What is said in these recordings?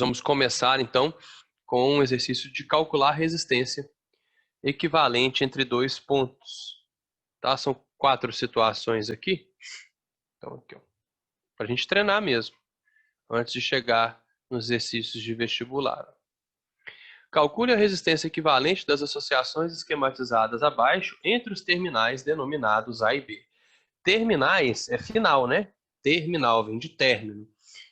Vamos começar, então, com um exercício de calcular resistência equivalente entre dois pontos. Tá? São 4 situações aqui. Então, aqui, para a gente treinar mesmo, antes de chegar nos exercícios de vestibular. Calcule a resistência equivalente das associações esquematizadas abaixo entre os terminais denominados A e B. Terminais é final, né? Terminal vem de término.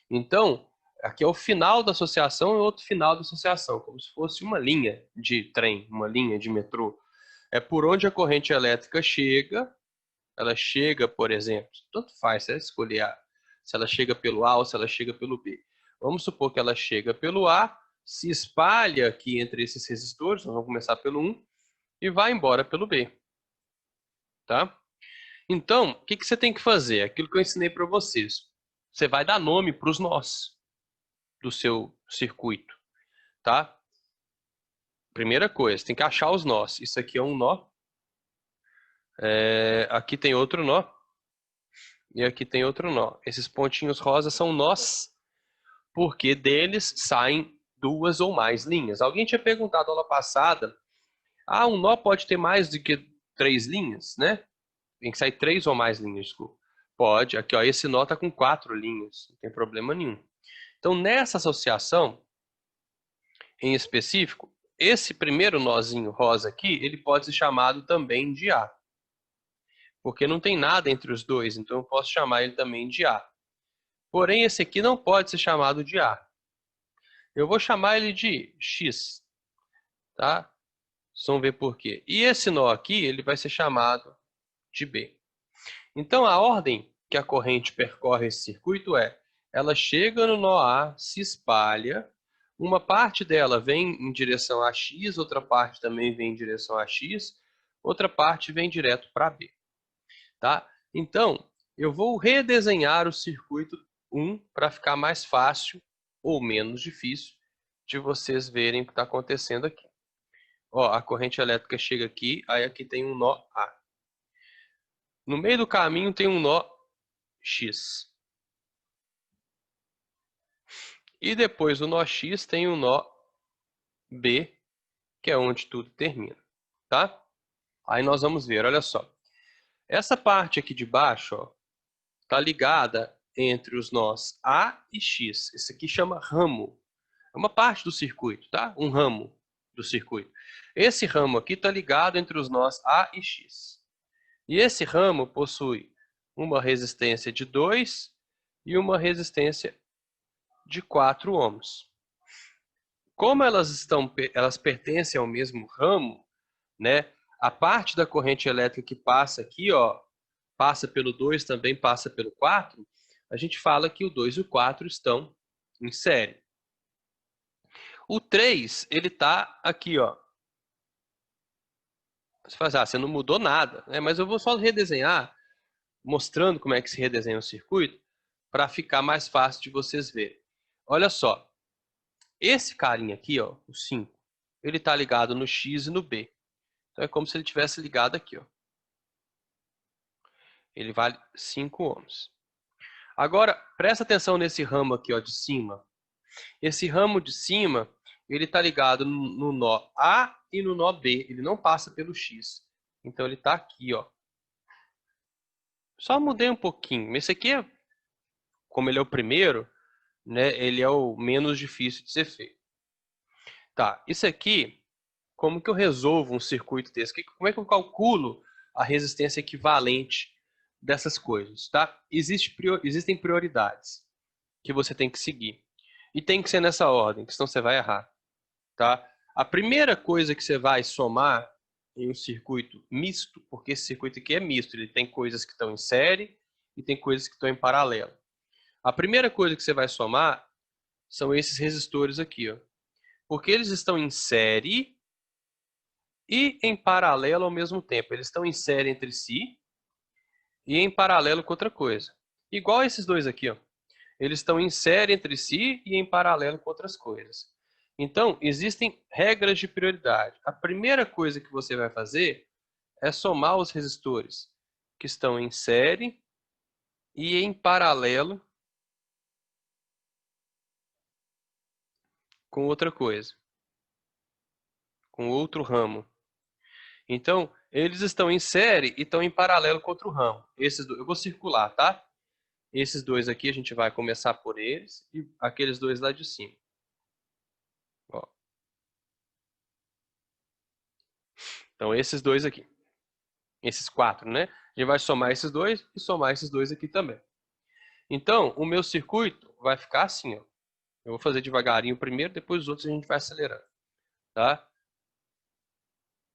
Então, aqui é o final da associação e outro final da associação, como se fosse uma linha de trem, uma linha de metrô. É por onde a corrente elétrica chega. Ela chega, por exemplo, tanto faz, você escolher se ela chega pelo A ou se ela chega pelo B. Vamos supor que ela chega pelo A, se espalha aqui entre esses resistores, nós vamos começar pelo 1, e vai embora pelo B. Tá? Então, o que você tem que fazer? Aquilo que eu ensinei para vocês. Você vai dar nome para os nós do seu circuito, tá? Primeira coisa, tem que achar os nós. Isso aqui é um nó. Aqui tem outro nó. E aqui tem outro nó. Esses pontinhos rosa são nós, porque deles saem 2 ou mais linhas. Alguém tinha perguntado aula passada, um nó pode ter mais do que 3 linhas, né? Tem que sair 3 ou mais linhas, desculpa. Pode. Aqui, ó, esse nó está com 4 linhas, não tem problema nenhum. Então, nessa associação, em específico, esse primeiro nozinho rosa aqui, ele pode ser chamado também de A. Porque não tem nada entre os dois, então eu posso chamar ele também de A. Porém, esse aqui não pode ser chamado de A. Eu vou chamar ele de X, tá? Vocês vão ver por quê. E esse nó aqui, ele vai ser chamado de B. Então, a ordem que a corrente percorre esse circuito ela chega no nó A, se espalha, uma parte dela vem em direção a X, outra parte também vem em direção a X, outra parte vem direto para B. Tá? Então, eu vou redesenhar o circuito 1 para ficar mais fácil ou menos difícil de vocês verem o que está acontecendo aqui. Ó, a corrente elétrica chega aqui, aí aqui tem um nó A. No meio do caminho tem um nó X. E depois do nó X tem um nó B, que é onde tudo termina, tá? Aí nós vamos ver, olha só. Essa parte aqui de baixo, ó, tá ligada entre os nós A e X. Isso aqui chama ramo. É uma parte do circuito, tá? Um ramo do circuito. Esse ramo aqui está ligado entre os nós A e X. E esse ramo possui uma resistência de 2 e uma resistência de 4 ohms. Como elas pertencem ao mesmo ramo, né? A parte da corrente elétrica que passa aqui, ó, passa pelo 2, também passa pelo 4, a gente fala que o 2 e o 4 estão em série. O 3, ele está aqui, ó. Você fala, você não mudou nada, né? Mas eu vou só redesenhar, mostrando como é que se redesenha o circuito, para ficar mais fácil de vocês verem. Olha só, esse carinha aqui, ó, o 5, ele está ligado no X e no B. Então é como se ele tivesse ligado aqui, ó. Ele vale 5 ohms. Agora, presta atenção nesse ramo aqui, ó, de cima. Esse ramo de cima, ele está ligado no nó A e no nó B. Ele não passa pelo X. Então ele está aqui, ó. Só mudei um pouquinho. Esse aqui, como ele é o primeiro, né, ele é o menos difícil de ser feito. Tá, isso aqui, como que eu resolvo um circuito desse? Como é que eu calculo a resistência equivalente dessas coisas, tá? Existem prioridades que você tem que seguir. E tem que ser nessa ordem, senão você vai errar, tá? A primeira coisa que você vai somar em um circuito misto, porque esse circuito aqui é misto, ele tem coisas que estão em série e tem coisas que estão em paralelo. A primeira coisa que você vai somar são esses resistores aqui, ó. Porque eles estão em série e em paralelo ao mesmo tempo. Eles estão em série entre si e em paralelo com outra coisa. Igual esses dois aqui, ó. Eles estão em série entre si e em paralelo com outras coisas. Então, existem regras de prioridade. A primeira coisa que você vai fazer é somar os resistores que estão em série e em paralelo com outra coisa, com outro ramo. Então, eles estão em série e estão em paralelo com outro ramo. Esses dois, eu vou circular, tá? Esses dois aqui a gente vai começar por eles e aqueles dois lá de cima. Ó. Então, esses dois aqui. Esses 4, né? A gente vai somar esses dois e somar esses dois aqui também. Então, o meu circuito vai ficar assim, ó. Eu vou fazer devagarinho primeiro, depois os outros a gente vai acelerando, tá?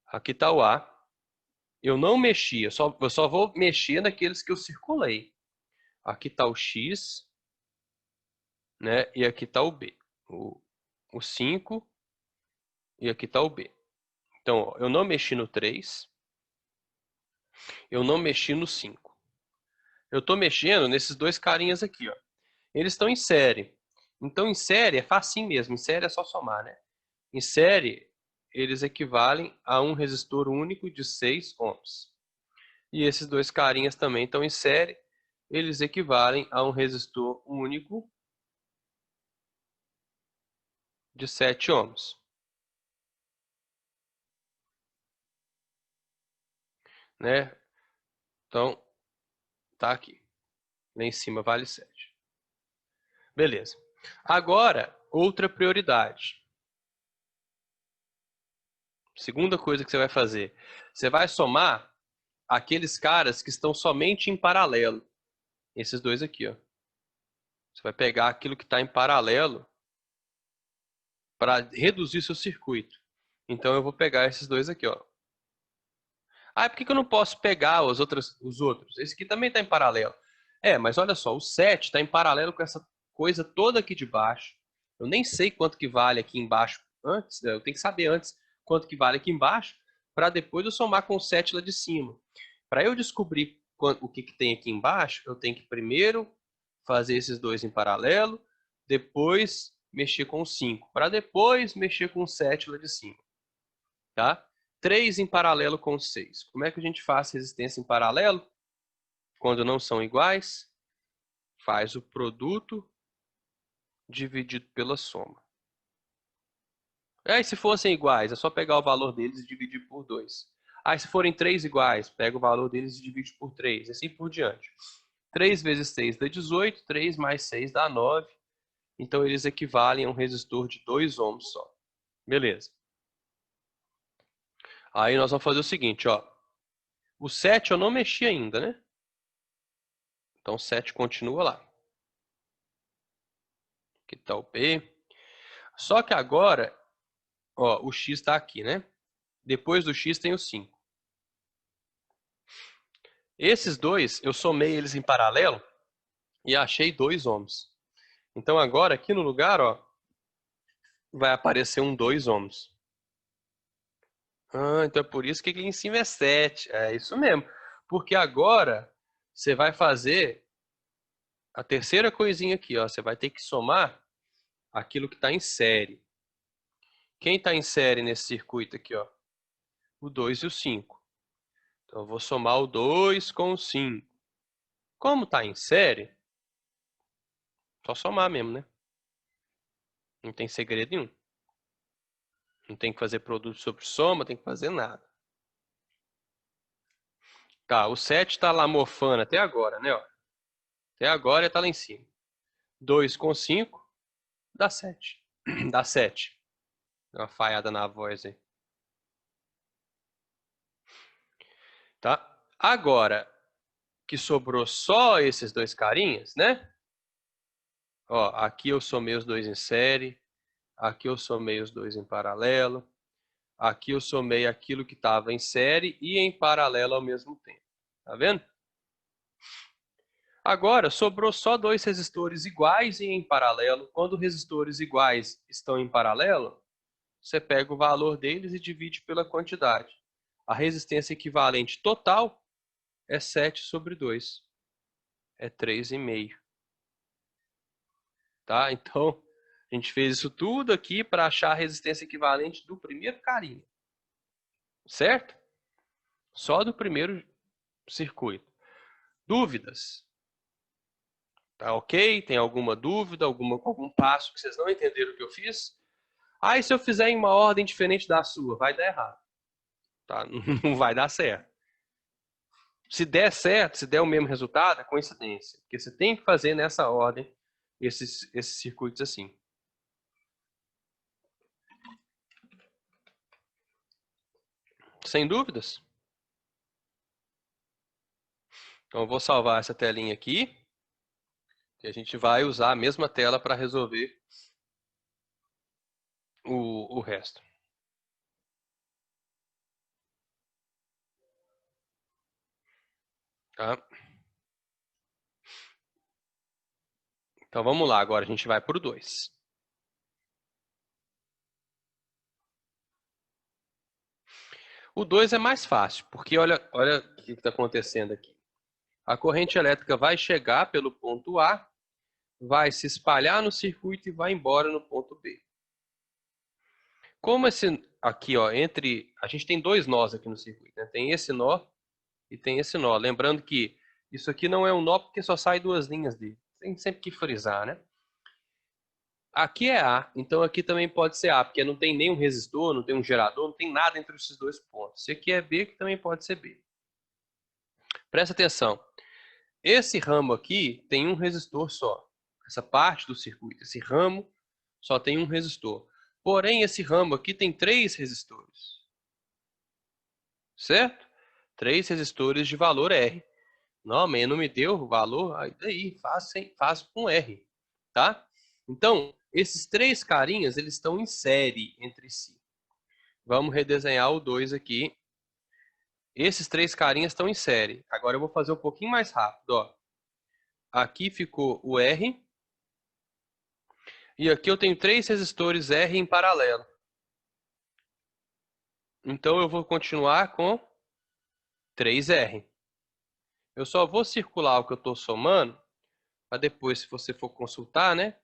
Aqui está o A. Eu não mexi, eu só vou mexer naqueles que eu circulei. Aqui está o X, né? E aqui está o B. O 5 e aqui está o B. Então, ó, eu não mexi no 3. Eu não mexi no 5. Eu estou mexendo nesses dois carinhas aqui, ó. Eles estão em série. Então, em série é facinho mesmo. Em série é só somar, né? Em série, eles equivalem a um resistor único de 6 ohms. E esses dois carinhas também estão em série. Eles equivalem a um resistor único de 7 ohms. Né? Então, tá aqui. Lá em cima vale 7. Beleza. Agora, outra prioridade. Segunda coisa que você vai fazer. Você vai somar aqueles caras que estão somente em paralelo. Esses dois aqui, ó. Você vai pegar aquilo que está em paralelo para reduzir seu circuito. Então eu vou pegar esses dois aqui, ó. Ah, por que eu não posso pegar os outros? Esse aqui também está em paralelo. Mas olha só, o 7 está em paralelo com essa coisa toda aqui de baixo. Eu nem sei quanto que vale aqui embaixo antes, né? Eu tenho que saber antes quanto que vale aqui embaixo, para depois eu somar com o 7 lá de cima. Para eu descobrir o que tem aqui embaixo, eu tenho que primeiro fazer esses dois em paralelo, depois mexer com o 5, para depois mexer com o 7 lá de cima. Tá? 3 em paralelo com 6. Como é que a gente faz resistência em paralelo? Quando não são iguais, faz o produto dividido pela soma. Aí se fossem iguais, é só pegar o valor deles e dividir por 2. Aí se forem 3 iguais, pega o valor deles e divide por 3, assim por diante. 3 vezes 6 dá 18, 3 mais 6 dá 9. Então eles equivalem a um resistor de 2 ohms só. Beleza. Aí nós vamos fazer o seguinte, ó. O 7 eu não mexi ainda, né? Então o 7 continua lá. Aqui está o P. Só que agora, ó, o X está aqui, né? Depois do X tem o 5. Esses dois, eu somei eles em paralelo e achei 2 ohms. Então agora, aqui no lugar, ó, vai aparecer um 2 ohms. Ah, então é por isso que aqui em cima é 7. É isso mesmo. Porque agora você vai fazer a terceira coisinha aqui, ó. Você vai ter que somar aquilo que está em série. Quem está em série nesse circuito aqui, ó? O 2 e o 5. Então eu vou somar o 2 com o 5. Como está em série, só somar mesmo, né? Não tem segredo nenhum. Não tem que fazer produto sobre soma, tem que fazer nada. Tá, o 7 está lá mofando até agora, né? Ó. Até agora está lá em cima. 2 com 5 dá 7. Dá 7. Dá uma falhada na voz aí. Tá? Agora que sobrou só esses dois carinhas, né? Ó, aqui eu somei os dois em série. Aqui eu somei os dois em paralelo. Aqui eu somei aquilo que estava em série e em paralelo ao mesmo tempo. Tá vendo? Agora, sobrou só dois resistores iguais e em paralelo. Quando resistores iguais estão em paralelo, você pega o valor deles e divide pela quantidade. A resistência equivalente total é 7 sobre 2. É 3,5. Tá? Então, a gente fez isso tudo aqui para achar a resistência equivalente do primeiro carinho. Certo? Só do primeiro circuito. Dúvidas? Tá ok? Tem alguma dúvida, algum passo que vocês não entenderam o que eu fiz? Ah, e se eu fizer em uma ordem diferente da sua? Vai dar errado. Tá? Não vai dar certo. Se der certo, se der o mesmo resultado, é coincidência. Porque você tem que fazer nessa ordem esses circuitos assim. Sem dúvidas? Então eu vou salvar essa telinha aqui. E a gente vai usar a mesma tela para resolver o resto. Tá? Então vamos lá, agora a gente vai para o 2. O 2 é mais fácil, porque olha o que está acontecendo aqui. A corrente elétrica vai chegar pelo ponto A, vai se espalhar no circuito e vai embora no ponto B. Como esse aqui, ó, a gente tem dois nós aqui no circuito, né? Tem esse nó e tem esse nó. Lembrando que isso aqui não é um nó porque só sai duas linhas dele. Tem sempre que frisar, né? Aqui é A, então aqui também pode ser A, porque não tem nenhum resistor, não tem um gerador, não tem nada entre esses dois pontos. Se aqui é B, que também pode ser B. Presta atenção. Esse ramo aqui tem um resistor só. Essa parte do circuito, esse ramo só tem um resistor. Porém, esse ramo aqui tem 3 resistores. Certo? 3 resistores de valor R. Não, mas não me deu o valor, aí daí faz com R. Tá? Então, esses 3 carinhas, eles estão em série entre si. Vamos redesenhar o 2 aqui. Esses 3 carinhas estão em série. Agora eu vou fazer um pouquinho mais rápido. Ó. Aqui ficou o R. E aqui eu tenho 3 resistores R em paralelo. Então eu vou continuar com 3R. Eu só vou circular o que eu estou somando, para depois, se você for consultar, né?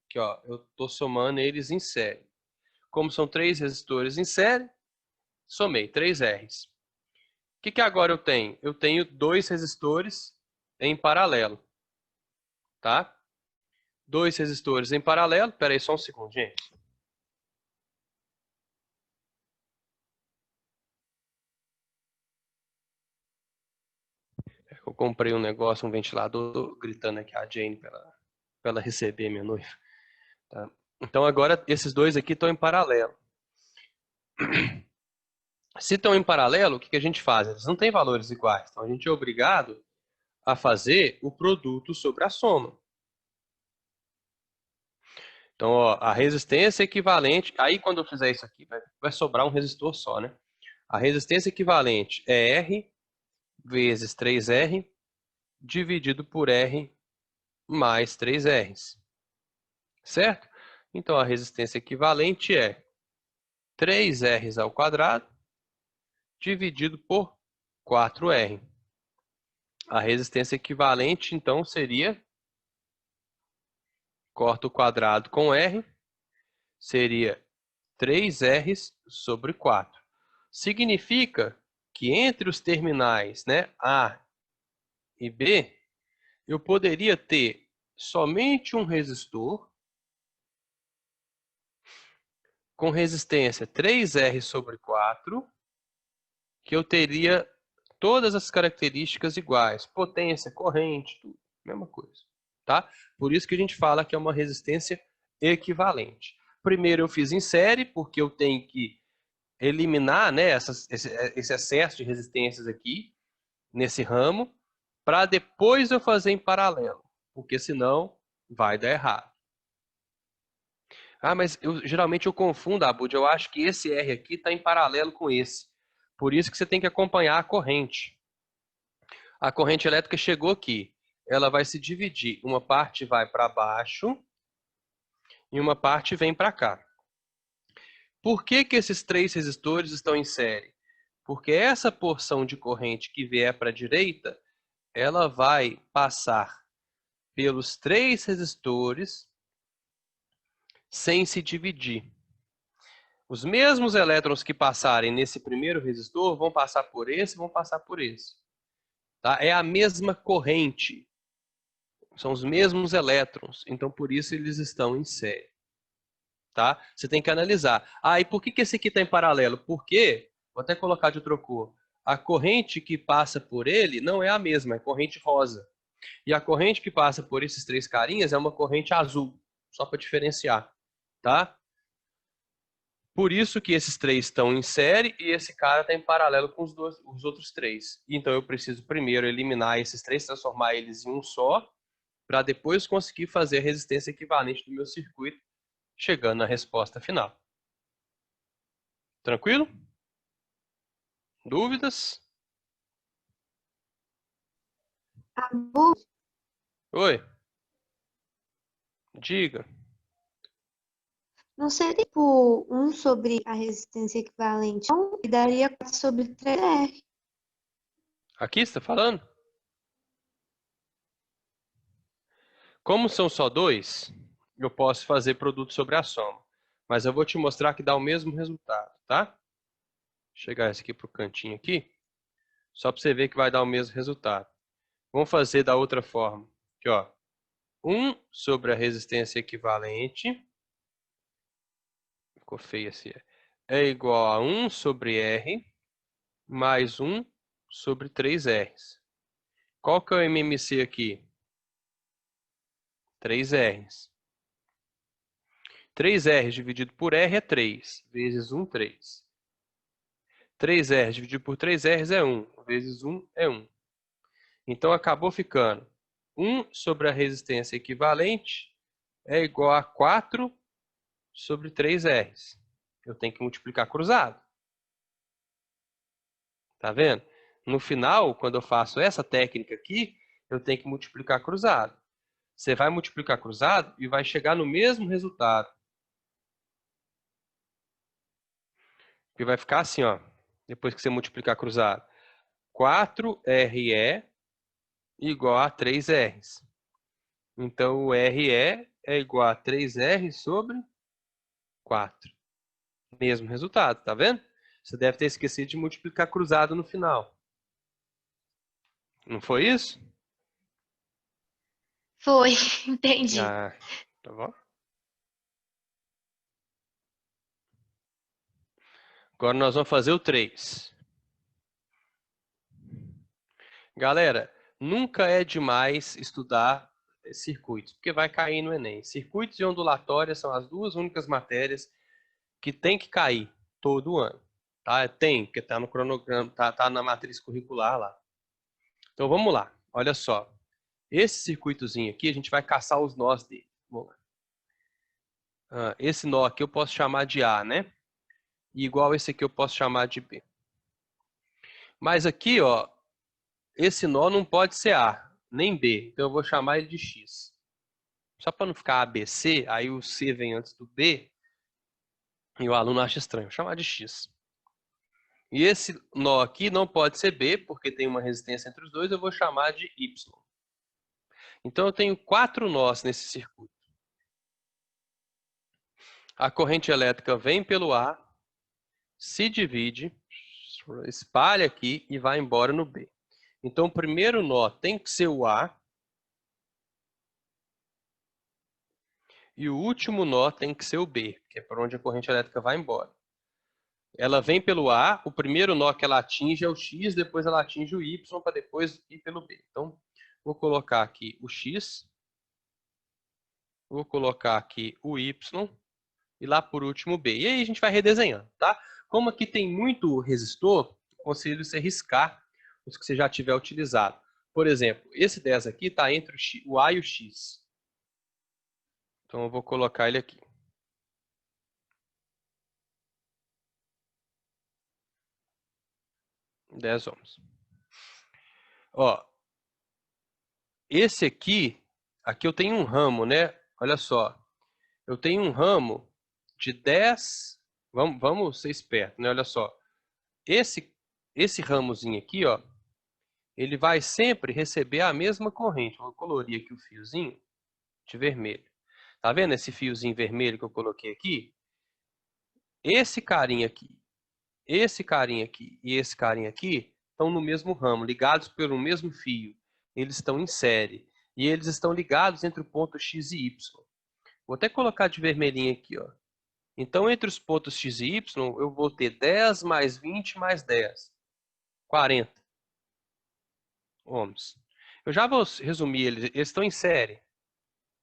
Aqui, ó, eu estou somando eles em série. Como são 3 resistores em série, somei 3 R's. O que agora eu tenho? Eu tenho 2 resistores em paralelo. Tá? 2 resistores em paralelo. Espera aí só um segundo, gente. Eu comprei um negócio, um ventilador, gritando aqui a Jane para ela receber minha noiva. Tá? Então agora esses dois aqui estão em paralelo. Se estão em paralelo, o que a gente faz? Eles não têm valores iguais. Então a gente é obrigado a fazer o produto sobre a soma. Então, ó, a resistência equivalente... Aí, quando eu fizer isso aqui, vai sobrar um resistor só, né? A resistência equivalente é R vezes 3R dividido por R mais 3Rs. Certo? Então, a resistência equivalente é 3Rs ao quadrado dividido por 4R. A resistência equivalente, então, seria... Corta o quadrado com R, seria 3Rs sobre 4. Significa que entre os terminais, né, A e B, eu poderia ter somente um resistor com resistência 3R sobre 4, que eu teria todas as características iguais, potência, corrente, tudo, mesma coisa, tá? Por isso que a gente fala que é uma resistência equivalente. Primeiro eu fiz em série, porque eu tenho que eliminar, né, esse excesso de resistências aqui, nesse ramo, para depois eu fazer em paralelo, porque senão vai dar errado. Ah, mas geralmente eu confundo, Abud, eu acho que esse R aqui está em paralelo com esse. Por isso que você tem que acompanhar a corrente. A corrente elétrica chegou aqui. Ela vai se dividir. Uma parte vai para baixo e uma parte vem para cá. Por que esses 3 resistores estão em série? Porque essa porção de corrente que vier para a direita, ela vai passar pelos 3 resistores sem se dividir. Os mesmos elétrons que passarem nesse primeiro resistor vão passar por esse, vão passar por esse. Tá? É a mesma corrente. São os mesmos elétrons. Então, por isso, eles estão em série. tá? Você tem que analisar. Ah, e por que esse aqui está em paralelo? Porque, vou até colocar de outra cor, a corrente que passa por ele não é a mesma, é corrente rosa. E a corrente que passa por esses três carinhas é uma corrente azul, só para diferenciar, tá? Por isso que esses três estão em série e esse cara está em paralelo com os outros três. Então eu preciso primeiro eliminar esses três, transformar eles em um só, para depois conseguir fazer a resistência equivalente do meu circuito, chegando na resposta final. Tranquilo? Dúvidas? Acabou? Oi? Diga. Não seria tipo 1 sobre a resistência equivalente, não, e daria 4 sobre 3R. Aqui você está falando? Como são só dois, eu posso fazer produto sobre a soma. Mas eu vou te mostrar que dá o mesmo resultado, tá? Vou chegar esse aqui para o cantinho aqui, só para você ver que vai dar o mesmo resultado. Vamos fazer da outra forma. Aqui, ó. 1 sobre a resistência equivalente, ficou feio assim, é igual a 1 sobre R mais 1 sobre 3Rs. Qual que é o MMC aqui? 3Rs. 3R dividido por R é 3, vezes 1, 3. 3R dividido por 3Rs é 1, vezes 1 é 1. Então, acabou ficando 1 sobre a resistência equivalente é igual a 4 sobre 3Rs. Eu tenho que multiplicar cruzado. Tá vendo? No final, quando eu faço essa técnica aqui, eu tenho que multiplicar cruzado. Você vai multiplicar cruzado e vai chegar no mesmo resultado. Que vai ficar assim, ó. Depois que você multiplicar cruzado. 4RE igual a 3Rs. Então, o RE é igual a 3R sobre 4. Mesmo resultado, tá vendo? Você deve ter esquecido de multiplicar cruzado no final. Não foi isso? Foi, entendi. Ah, tá bom. Agora nós vamos fazer o 3. Galera, nunca é demais estudar circuitos, porque vai cair no Enem. Circuitos e ondulatórias são as duas únicas matérias que tem que cair todo ano. Tá? Tem, porque está no cronograma, tá na matriz curricular lá. Então vamos lá, olha só. Esse circuitozinho aqui, a gente vai caçar os nós dele. Vamos lá. Esse nó aqui eu posso chamar de A, né? E igual esse aqui eu posso chamar de B. Mas aqui, ó, esse nó não pode ser A, nem B. Então eu vou chamar ele de X. Só para não ficar ABC, aí o C vem antes do B, e o aluno acha estranho. Vou chamar de X. E esse nó aqui não pode ser B, porque tem uma resistência entre os dois, eu vou chamar de Y. Então eu tenho 4 nós nesse circuito. A corrente elétrica vem pelo A, se divide, espalha aqui e vai embora no B. Então o primeiro nó tem que ser o A, e o último nó tem que ser o B, que é por onde a corrente elétrica vai embora. Ela vem pelo A, o primeiro nó que ela atinge é o X, depois ela atinge o Y, para depois ir pelo B. Então, vou colocar aqui o X, vou colocar aqui o Y, e lá por último o B. E aí a gente vai redesenhando, tá? Como aqui tem muito resistor, aconselho você riscar os que você já tiver utilizado. Por exemplo, esse 10 aqui está entre o A e o X. Então, eu vou colocar ele aqui. $10 ohms. Ó, esse aqui eu tenho um ramo, né? Olha só, eu tenho um ramo de 10, vamos ser esperto, né? Olha só, esse ramozinho aqui, ó, ele vai sempre receber a mesma corrente. Vou colorir aqui o fiozinho de vermelho. Tá vendo esse fiozinho vermelho que eu coloquei aqui? Esse carinha aqui e esse carinha aqui estão no mesmo ramo, ligados pelo mesmo fio. Eles estão em série. E eles estão ligados entre o ponto X e Y. Vou até colocar de vermelhinho aqui, ó. Então, entre os pontos x e y, eu vou ter 10 mais 20 mais 10. 40 ohms. Eu já vou resumir, eles estão em série.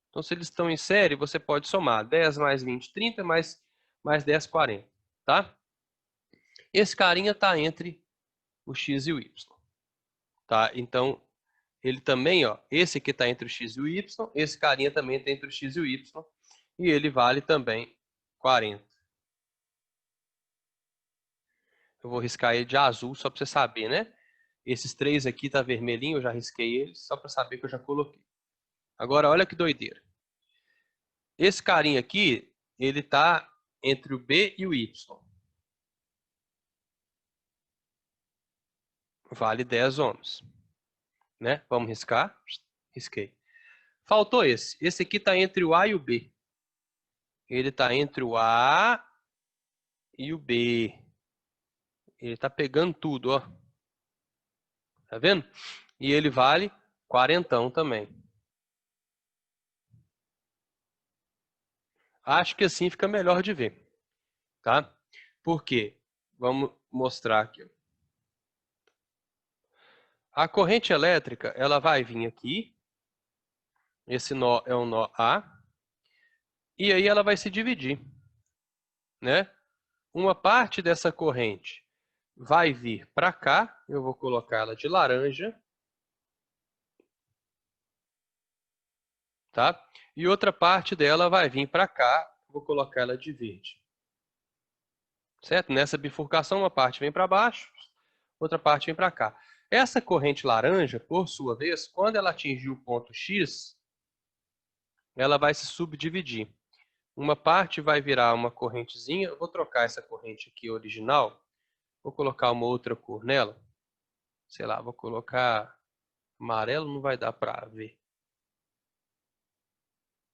Então, se eles estão em série, você pode somar 10 mais 20, 30, mais 10, 40. Tá? Esse carinha está entre o x e o y. Tá? Então, ele também, ó, esse aqui está entre o x e o y, esse carinha também está entre o x e o y, e ele vale também 40. Eu vou riscar ele de azul só para você saber, né? Esses três aqui tá vermelhinho, eu já risquei eles, só para saber que eu já coloquei. Agora, olha que doideira. Esse carinha aqui, ele tá entre o B e o Y. Vale 10 ohms. Né? Vamos riscar? Risquei. Faltou esse. Esse aqui tá entre o A e o B. Ele tá entre o A e o B. Ele tá pegando tudo, ó. Tá vendo? E ele vale 40 também. Acho que assim fica melhor de ver, tá? Por quê? Vamos mostrar aqui. A corrente elétrica, ela vai vir aqui. Esse nó é um nó A. E aí ela vai se dividir, né? Uma parte dessa corrente vai vir para cá. Eu vou colocar ela de laranja. Tá? E outra parte dela vai vir para cá. Vou colocar ela de verde. Certo? Nessa bifurcação, uma parte vem para baixo, outra parte vem para cá. Essa corrente laranja, por sua vez, quando ela atingir o ponto X, ela vai se subdividir. Uma parte vai virar uma correntezinha. Eu vou trocar essa corrente aqui original. Vou colocar uma outra cor nela. Sei lá, vou colocar amarelo, não vai dar para ver.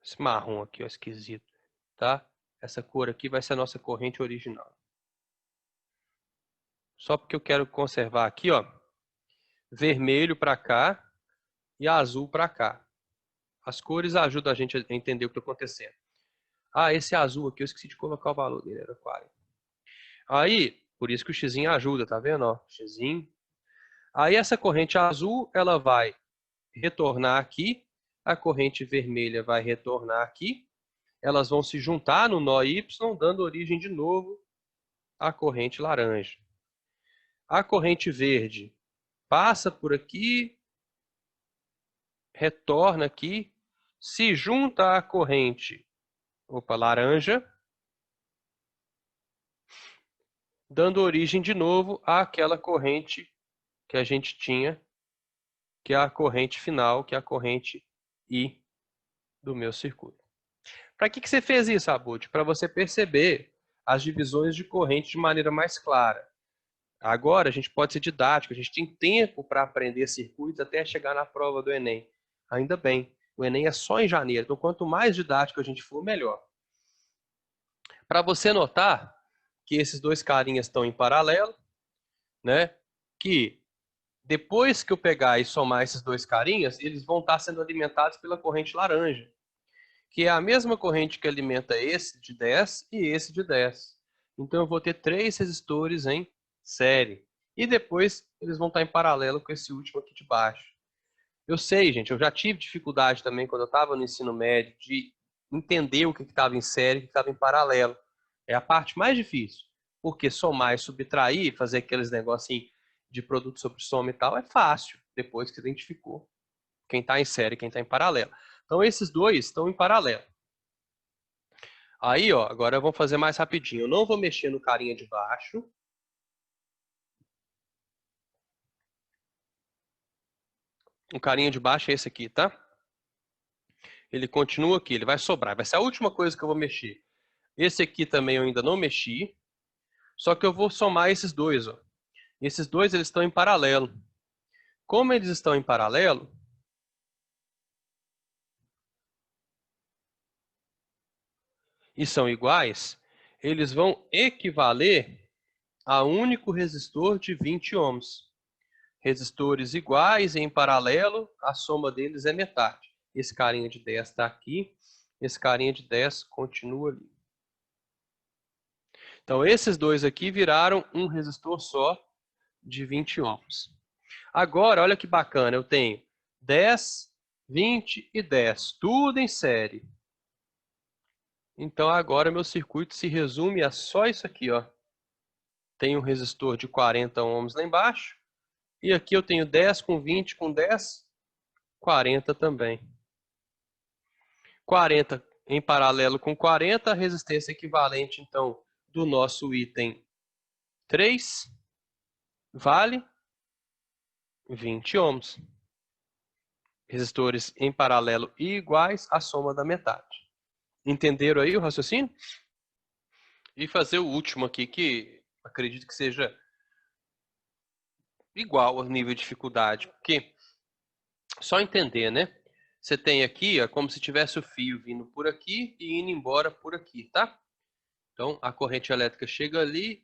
Esse marrom aqui, ó, esquisito. Tá? Essa cor aqui vai ser a nossa corrente original. Só porque eu quero conservar aqui, ó, vermelho para cá e azul para cá. As cores ajudam a gente a entender o que está acontecendo. Ah, esse azul aqui, eu esqueci de colocar o valor dele, era 40. Aí, por isso que o xizinho ajuda, tá vendo? Ó, xizinho. Aí essa corrente azul, ela vai retornar aqui. A corrente vermelha vai retornar aqui. Elas vão se juntar no nó Y, dando origem de novo à corrente laranja. A corrente verde passa por aqui, retorna aqui, se junta à corrente laranja, dando origem de novo àquela corrente que a gente tinha, que é a corrente final, que é a corrente I do meu circuito. Para que você fez isso, Abud? Para você perceber as divisões de corrente de maneira mais clara. Agora a gente pode ser didático, a gente tem tempo para aprender circuitos até chegar na prova do Enem. Ainda bem, o Enem é só em janeiro, então quanto mais didático a gente for, melhor. Para você notar que esses dois carinhas estão em paralelo, né? Que depois que eu pegar e somar esses dois carinhas, eles vão estar sendo alimentados pela corrente laranja, que é a mesma corrente que alimenta esse de 10 e esse de 10. Então eu vou ter 3 resistores em série. E depois eles vão estar em paralelo com esse último aqui de baixo. Eu sei, gente, eu já tive dificuldade também quando eu estava no ensino médio de entender o que estava em série e o que estava em paralelo. É a parte mais difícil. Porque somar e subtrair, fazer aqueles negocinhos de produto sobre soma e tal, é fácil, depois que você identificou quem está em série e quem está em paralelo. Então, esses dois estão em paralelo. Aí, ó, agora vamos fazer mais rapidinho. Eu não vou mexer no carinha de baixo. O carinha de baixo é esse aqui, tá? Ele continua aqui, ele vai sobrar. Vai ser a última coisa que eu vou mexer. Esse aqui também eu ainda não mexi. Só que eu vou somar esses dois, ó. Esses dois, eles estão em paralelo. Como eles estão em paralelo, e são iguais, eles vão equivaler a um único resistor de 20 ohms. Resistores iguais em paralelo, a soma deles é metade. Esse carinha de 10 está aqui, esse carinha de 10 continua ali. Então, esses dois aqui viraram um resistor só de 20 ohms. Agora, olha que bacana, eu tenho 10, 20 e 10, tudo em série. Então, agora meu circuito se resume a só isso aqui, ó. Tem um resistor de 40 ohms lá embaixo. E aqui eu tenho 10 com 20 com 10, 40 também. 40 em paralelo com 40, a resistência equivalente, então, do nosso item 3 vale 20 ohms. Resistores em paralelo e iguais, a soma da metade. Entenderam aí o raciocínio? E fazer o último aqui, que acredito que seja igual ao nível de dificuldade, porque só entender, né? Você tem aqui, ó, como se tivesse o fio vindo por aqui e indo embora por aqui, tá? Então, a corrente elétrica chega ali,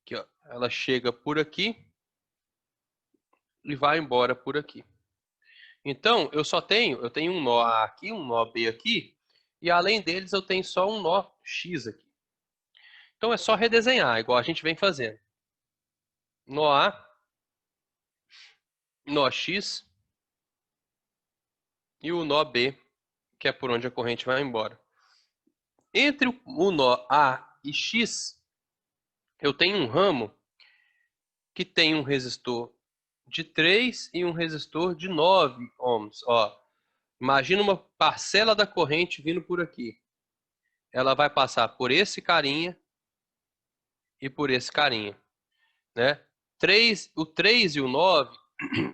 aqui, ó, ela chega por aqui e vai embora por aqui. Então, eu tenho um nó A aqui, um nó B aqui, e além deles eu tenho só um nó X aqui. Então é só redesenhar, igual a gente vem fazendo. Nó A, nó X e o nó B, que é por onde a corrente vai embora. Entre o nó A e X, eu tenho um ramo que tem um resistor de 3 e um resistor de 9 ohms. Ó, imagina uma parcela da corrente vindo por aqui. Ela vai passar por esse carinha e por esse carinha, né? O 3 e o 9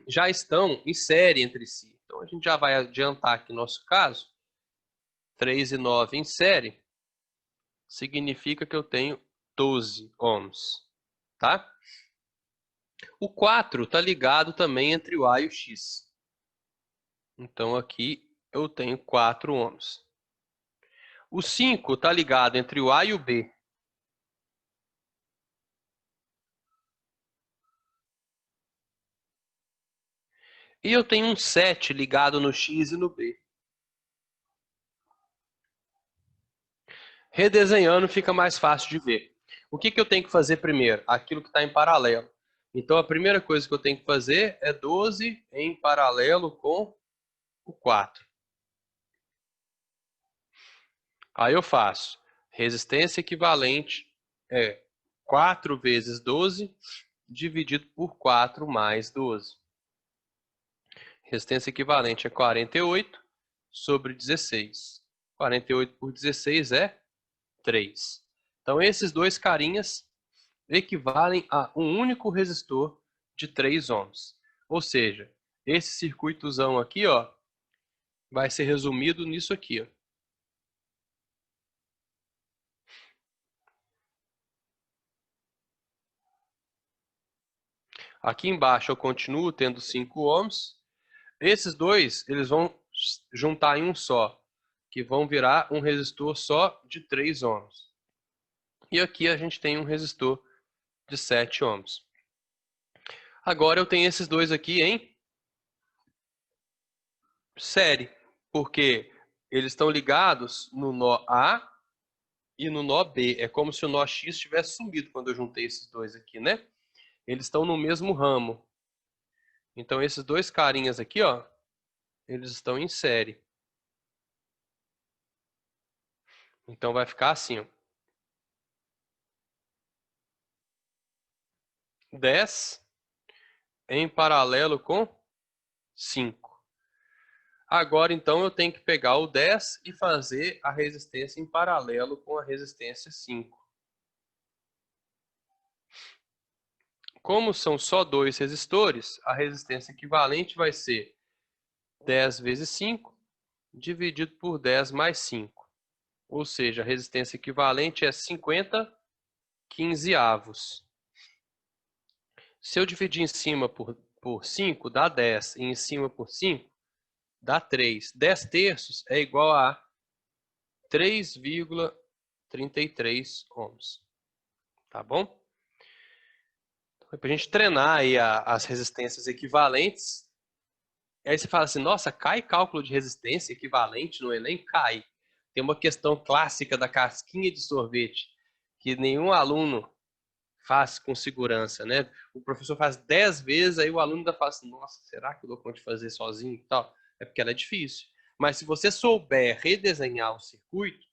já estão em série entre si. Então a gente já vai adiantar aqui no nosso caso. 3 e 9 em série significa que eu tenho 12 ohms, tá? O 4 está ligado também entre o A e o X. Então aqui eu tenho 4 ohms. O 5 está ligado entre o A e o B. E eu tenho um 7 ligado no X e no B. Redesenhando fica mais fácil de ver. O que eu tenho que fazer primeiro? Aquilo que está em paralelo. Então a primeira coisa que eu tenho que fazer é 12 em paralelo com o 4. Aí eu faço resistência equivalente é 4 vezes 12 dividido por 4 mais 12. Resistência equivalente é 48 sobre 16. 48 por 16 é 3. Então esses dois carinhas equivalem a um único resistor de 3 ohms. Ou seja, esse circuitozão aqui, ó, vai ser resumido nisso aqui, ó. Aqui embaixo eu continuo tendo 5 ohms. Esses dois, eles vão juntar em um só, que vão virar um resistor só de 3 ohms. E aqui a gente tem um resistor de 7 ohms. Agora eu tenho esses dois aqui em série, porque eles estão ligados no nó A e no nó B. É como se o nó X tivesse sumido quando eu juntei esses dois aqui, né? Eles estão no mesmo ramo. Então esses dois carinhas aqui, ó, eles estão em série. Então vai ficar assim, ó. 10 em paralelo com 5. Agora, então, eu tenho que pegar o 10 e fazer a resistência em paralelo com a resistência 5. Como são só dois resistores, a resistência equivalente vai ser 10 vezes 5 dividido por 10 mais 5. Ou seja, a resistência equivalente é 50 quinzeavos. Se eu dividir em cima por 5, dá 10. E em cima por 5, dá 3. 10 terços é igual a 3,33 ohms. Tá bom? Então, para a gente treinar aí as resistências equivalentes. Aí você fala assim, nossa, cai cálculo de resistência equivalente no Enem? Cai. Tem uma questão clássica da casquinha de sorvete, que nenhum aluno faz com segurança, né? O professor faz 10 vezes, aí o aluno ainda fala assim, nossa, será que eu dou conta de fazer sozinho e tal? É porque ela é difícil. Mas se você souber redesenhar o circuito,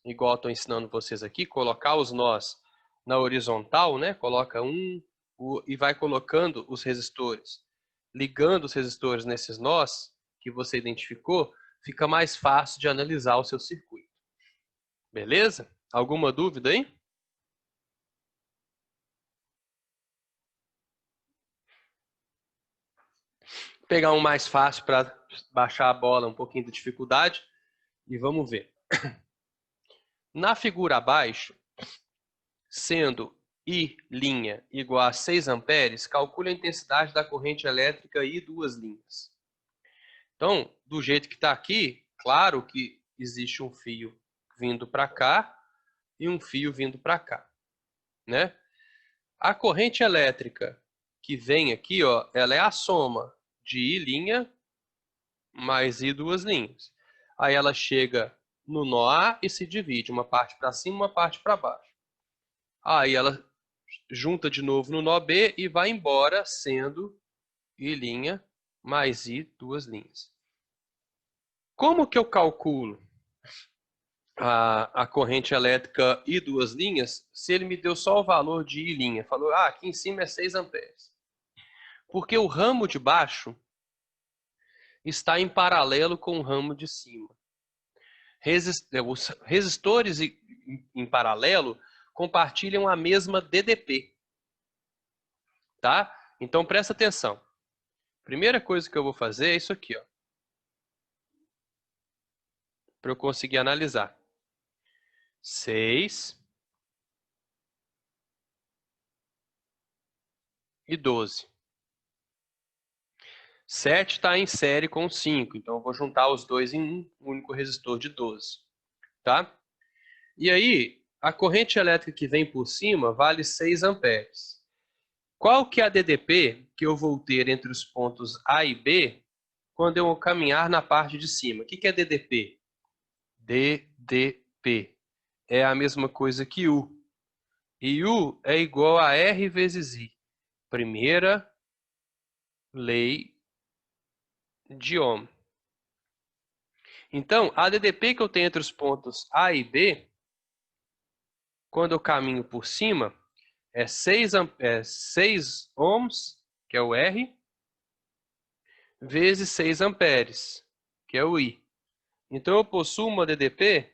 igual eu estou ensinando vocês aqui, colocar os nós na horizontal, né? Coloca e vai colocando os resistores. Ligando os resistores nesses nós que você identificou, fica mais fácil de analisar o seu circuito. Beleza? Alguma dúvida aí? Vou pegar um mais fácil para baixar a bola, um pouquinho de dificuldade, e vamos ver. Na figura abaixo, sendo I' igual a 6 amperes, calcule a intensidade da corrente elétrica I duas linhas. Então, do jeito que está aqui, claro que existe um fio vindo para cá e um fio vindo para cá, né? A corrente elétrica que vem aqui, ó, ela é a soma de I' mais I duas linhas. Aí ela chega no nó A e se divide, uma parte para cima, uma parte para baixo. Aí ela junta de novo no nó B e vai embora, sendo I' mais I duas linhas. Como que eu calculo a corrente elétrica I duas linhas se ele me deu só o valor de I'? Falou, aqui em cima é 6 amperes. Porque o ramo de baixo está em paralelo com o ramo de cima. Os resistores em paralelo compartilham a mesma DDP. Tá? Então presta atenção. Primeira coisa que eu vou fazer é isso aqui, ó. Para eu conseguir analisar. 6 e 12. 7 está em série com 5, então eu vou juntar os dois em um único resistor de 12. Tá? E aí, a corrente elétrica que vem por cima vale 6 amperes. Qual que é a DDP que eu vou ter entre os pontos A e B quando eu caminhar na parte de cima? O que é DDP? DDP é a mesma coisa que U. E U é igual a R vezes I. Primeira lei de Ohm. Então, a DDP que eu tenho entre os pontos A e B, quando eu caminho por cima, é 6 ohms, que é o R, vezes 6 amperes, que é o I. Então, eu possuo uma DDP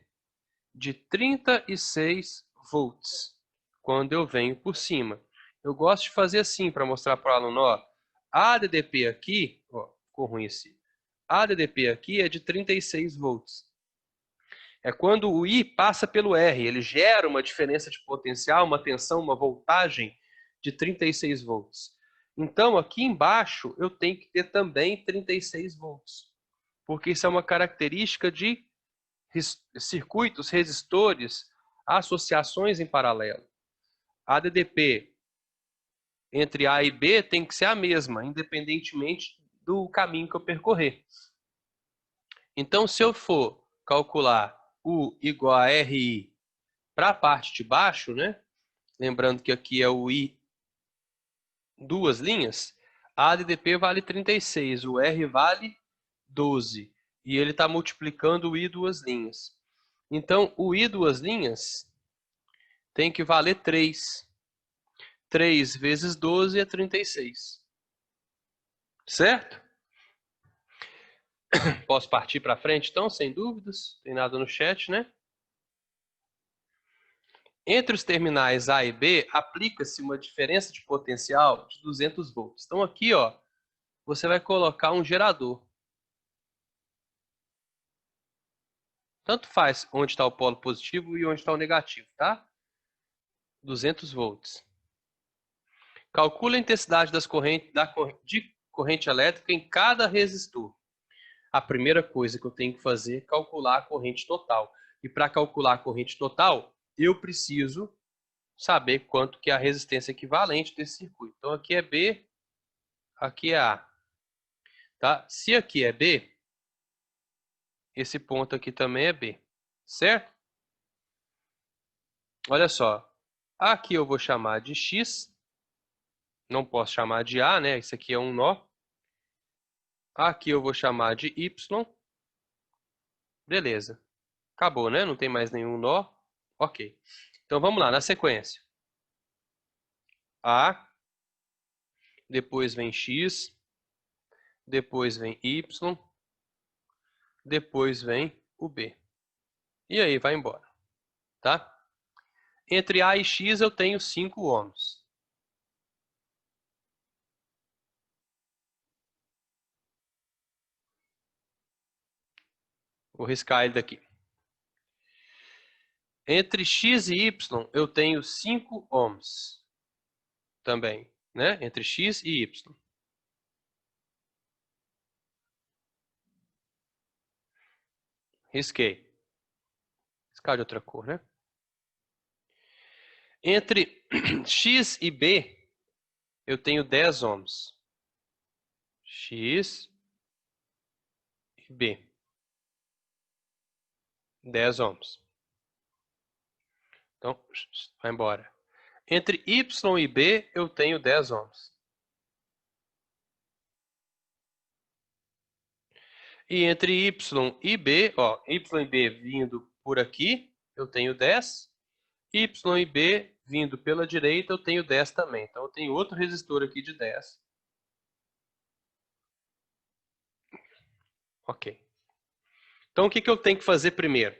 de 36 volts, quando eu venho por cima. Eu gosto de fazer assim, para mostrar para o aluno, ó, a DDP aqui, ó, ficou ruim esse. A DDP aqui é de 36 volts. É quando o I passa pelo R, ele gera uma diferença de potencial, uma tensão, uma voltagem de 36 volts. Então, aqui embaixo, eu tenho que ter também 36 volts, porque isso é uma característica de circuitos, resistores, associações em paralelo. A DDP entre A e B tem que ser a mesma, independentemente do caminho que eu percorrer. Então, se eu for calcular U igual a RI para a parte de baixo, né? Lembrando que aqui é o I duas linhas, a DDP vale 36, o R vale 12. E ele está multiplicando o I duas linhas. Então, o I duas linhas tem que valer 3. 3 vezes 12 é 36. Certo? Posso partir para frente, então, sem dúvidas? Tem nada no chat, né? Entre os terminais A e B, aplica-se uma diferença de potencial de 200 volts. Então, aqui, ó, você vai colocar um gerador. Tanto faz onde está o polo positivo e onde está o negativo, tá? 200 volts. Calcule a intensidade de corrente elétrica em cada resistor. A primeira coisa que eu tenho que fazer é calcular a corrente total. E para calcular a corrente total, eu preciso saber quanto que é a resistência equivalente desse circuito. Então, aqui é B, aqui é A. Tá? Se aqui é B, esse ponto aqui também é B. Certo? Olha só. Aqui eu vou chamar de X. Não posso chamar de A, né? Isso aqui é um nó. Aqui eu vou chamar de Y. Beleza. Acabou, né? Não tem mais nenhum nó. Ok. Então vamos lá, na sequência. A, depois vem X, depois vem Y, depois vem o B. E aí vai embora, tá? Entre A e X eu tenho 5 ohms. Vou riscar ele daqui. Entre X e Y eu tenho 5 ohms também, né? Entre X e Y. Risquei. Riscar de outra cor, né? Entre X e B eu tenho 10 ohms. X e B. 10 ohms. Então, vai embora. Entre Y e B, eu tenho 10 ohms. E entre Y e B, ó, Y e B vindo por aqui, eu tenho 10. Y e B vindo pela direita, eu tenho 10 também. Então, eu tenho outro resistor aqui de 10. Ok. Então, o que eu tenho que fazer primeiro?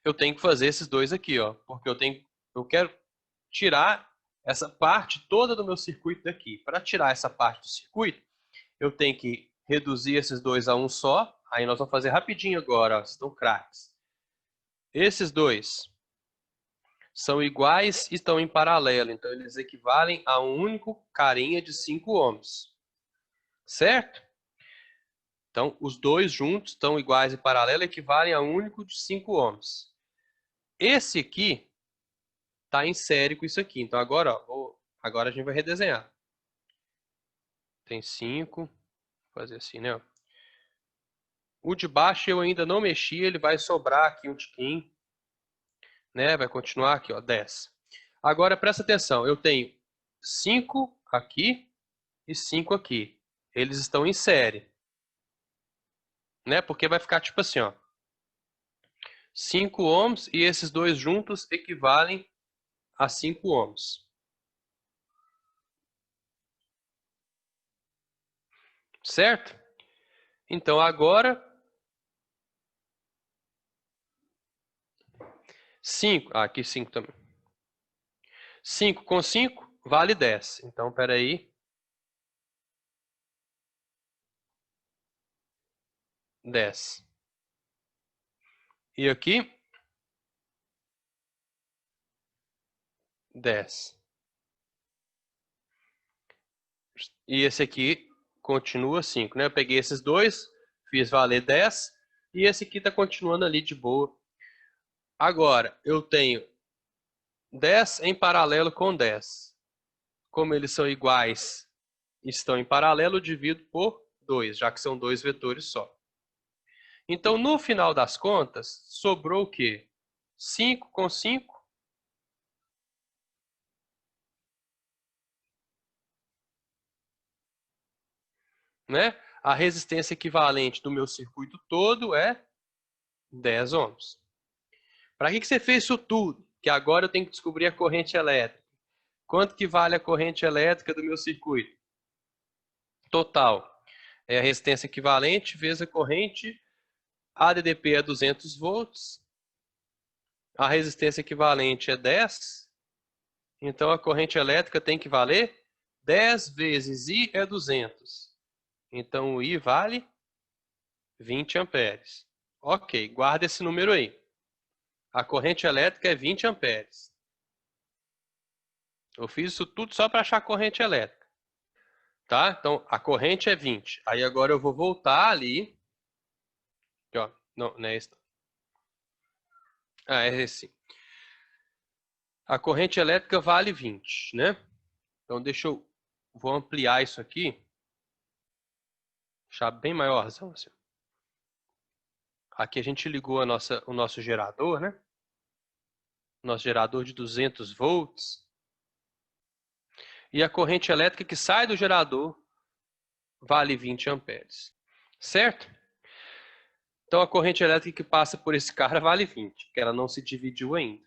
Eu tenho que fazer esses dois aqui, ó, porque eu quero tirar essa parte toda do meu circuito daqui. Para tirar essa parte do circuito, eu tenho que reduzir esses dois a um só. Aí nós vamos fazer rapidinho agora, ó, estão craques. Esses dois são iguais e estão em paralelo, então eles equivalem a um único carinha de 5 ohms. Certo? Então, os dois juntos estão iguais e paralelo, equivalem a um único de 5 ohms. Esse aqui está em série com isso aqui. Então, agora, ó, agora a gente vai redesenhar. Tem 5. Vou fazer assim, né? O de baixo eu ainda não mexi, ele vai sobrar aqui um tiquinho. Né? Vai continuar aqui, ó, 10. Agora, presta atenção. Eu tenho 5 aqui e 5 aqui. Eles estão em série. Né? Porque vai ficar tipo assim, ó. 5 ohms e esses dois juntos equivalem a 5 ohms. Certo? Então agora 5, aqui 5 também. 5 com 5 vale 10. Então, espera aí. 10. E aqui 10. E esse aqui continua 5, né? Eu peguei esses dois, fiz valer 10, e esse aqui está continuando ali de boa. Agora, eu tenho 10 em paralelo com 10. Como eles são iguais e estão em paralelo, eu divido por 2, já que são dois vetores só. Então, no final das contas, sobrou o quê? 5 com 5. Né? A resistência equivalente do meu circuito todo é 10 ohms. Para que você fez isso tudo? Que agora eu tenho que descobrir a corrente elétrica. Quanto que vale a corrente elétrica do meu circuito? Total. É a resistência equivalente vezes a corrente. A DDP é 200 volts. A resistência equivalente é 10. Então a corrente elétrica tem que valer 10 vezes I é 200. Então o I vale 20 amperes. Ok, guarda esse número aí. A corrente elétrica é 20 amperes. Eu fiz isso tudo só para achar a corrente elétrica. Tá? Então, a corrente é 20. Aí agora eu vou voltar ali. Aqui, ó. Não é esse. Ah, é esse. A corrente elétrica vale 20, né? Então, vou ampliar isso aqui. Deixar bem maiorzão, assim. Aqui a gente ligou o nosso gerador, né? nosso gerador de 200 volts, e a corrente elétrica que sai do gerador vale 20 amperes, certo? Então, a corrente elétrica que passa por esse cara vale 20, porque ela não se dividiu ainda.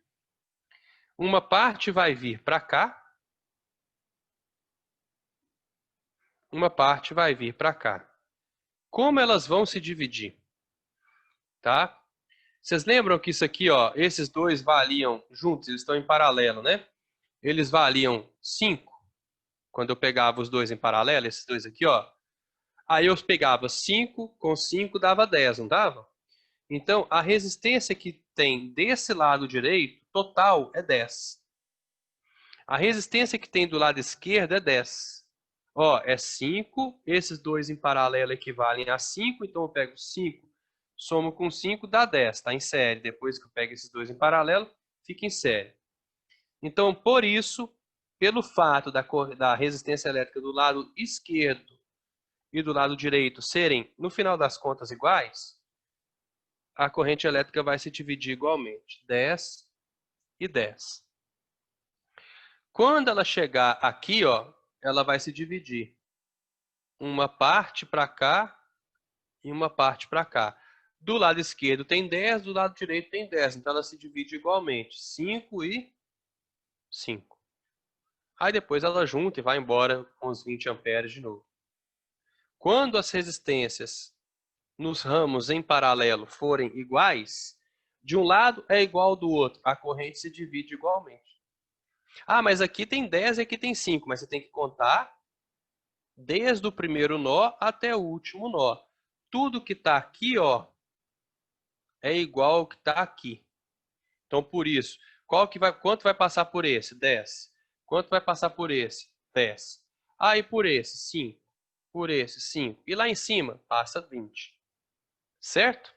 Uma parte vai vir para cá, uma parte vai vir para cá. Como elas vão se dividir? Tá? Vocês lembram que isso aqui, ó, esses dois valiam juntos, eles estão em paralelo, né? Eles valiam 5, quando eu pegava os dois em paralelo, esses dois aqui, ó. Aí eu pegava 5 com 5 dava 10, não dava? Então, a resistência que tem desse lado direito, total, é 10. A resistência que tem do lado esquerdo é 10. Ó, é 5, esses dois em paralelo equivalem a 5, então eu pego 5, somo com 5, dá 10, está em série. Depois que eu pego esses dois em paralelo, fica em série. Então, por isso, pelo fato da resistência elétrica do lado esquerdo e do lado direito serem, no final das contas, iguais, a corrente elétrica vai se dividir igualmente, 10 e 10. Quando ela chegar aqui, ó, ela vai se dividir. Uma parte para cá e uma parte para cá. Do lado esquerdo tem 10, do lado direito tem 10. Então ela se divide igualmente. 5 e 5. Aí depois ela junta e vai embora com os 20 amperes de novo. Quando as resistências nos ramos em paralelo forem iguais, de um lado é igual ao do outro. A corrente se divide igualmente. Ah, mas aqui tem 10 e aqui tem 5. Mas você tem que contar desde o primeiro nó até o último nó. Tudo que está aqui, ó, é igual ao que está aqui. Então, por isso, quanto vai passar por esse? 10. Quanto vai passar por esse? 10. Ah, e por esse? 5. Por esse? 5. E lá em cima, passa 20. Certo?